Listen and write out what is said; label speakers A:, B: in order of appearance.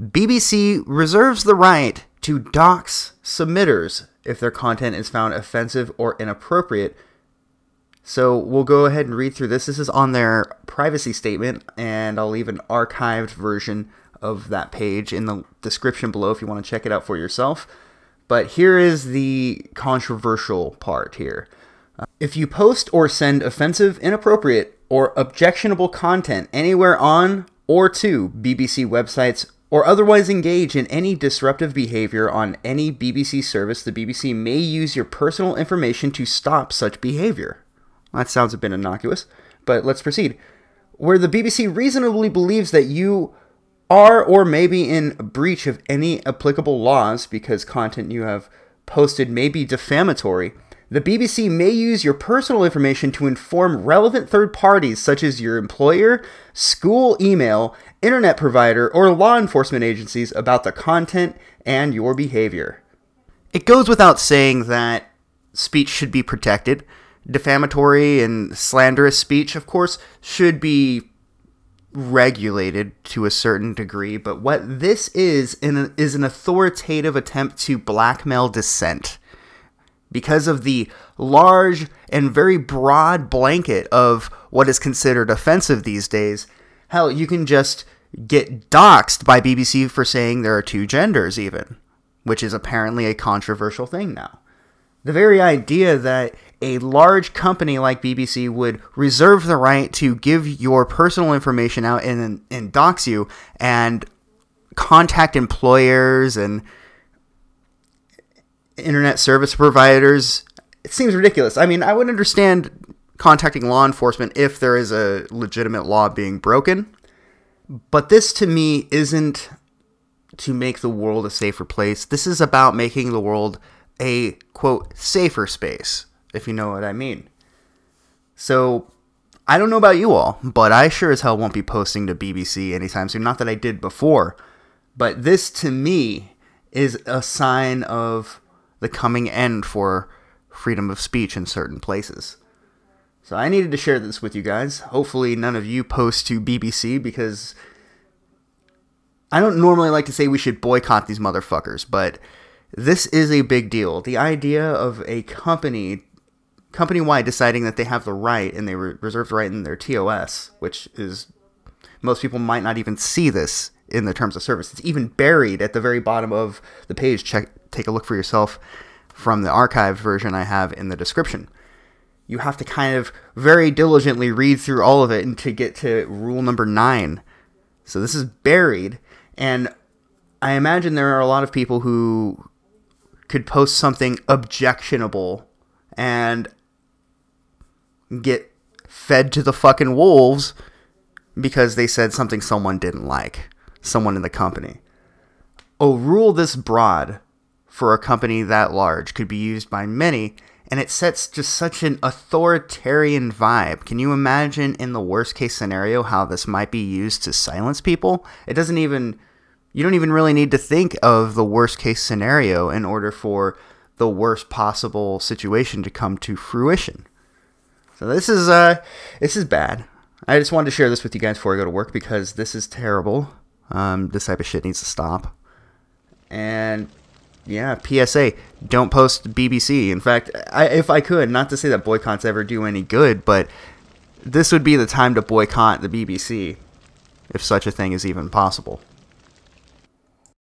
A: BBC reserves the right to dox submitters if their content is found offensive or inappropriate. So we'll go ahead and read through this. This is on their privacy statement, and I'll leave an archived version of that page in the description below if you want to check it out for yourself. But here is the controversial part here. If you post or send offensive, inappropriate, or objectionable content anywhere on or to BBC websites, or otherwise engage in any disruptive behavior on any BBC service, the BBC may use your personal information to stop such behavior. That sounds a bit innocuous, but let's proceed. Where the BBC reasonably believes that you are or may be in breach of any applicable laws because content you have posted may be defamatory, the BBC may use your personal information to inform relevant third parties such as your employer, school email, internet provider, or law enforcement agencies about the content and your behavior. It goes without saying that speech should be protected. Defamatory and slanderous speech, of course, should be regulated to a certain degree, but what this is an authoritative attempt to blackmail dissent. Because of the large and very broad blanket of what is considered offensive these days, hell, you can just get doxxed by BBC for saying there are two genders even, which is apparently a controversial thing now. The very idea that a large company like BBC would reserve the right to give your personal information out and dox you and contact employers and internet service providers, it seems ridiculous. I mean, I would understand contacting law enforcement if there is a legitimate law being broken, but this to me isn't to make the world a safer place. This is about making the world a, quote, safer space, if you know what I mean. So, I don't know about you all, but I sure as hell won't be posting to BBC anytime soon. Not that I did before, but this to me is a sign of the coming end for freedom of speech in certain places. So I needed to share this with you guys. Hopefully none of you post to BBC, because I don't normally like to say we should boycott these motherfuckers, but this is a big deal. The idea of a company-wide deciding that they have the right, and they reserve the right in their TOS, which is, most people might not even see this in the terms of service. It's even buried at the very bottom of the page. Take a look for yourself from the archived version I have in the description. You have to kind of very diligently read through all of it and to get to rule number 9. So this is buried, and I imagine there are a lot of people who could post something objectionable and get fed to the fucking wolves because they said something someone didn't like. Someone in the company. A rule this broad for a company that large could be used by many, and it sets just such an authoritarian vibe. Can you imagine in the worst case scenario how this might be used to silence people? You don't even really need to think of the worst case scenario in order for the worst possible situation to come to fruition. So this is bad. I just wanted to share this with you guys before I go to work because this is terrible. This type of shit needs to stop. And yeah, PSA, don't post BBC. In fact, if I could, not to say that boycotts ever do any good, but this would be the time to boycott the BBC, if such a thing is even possible.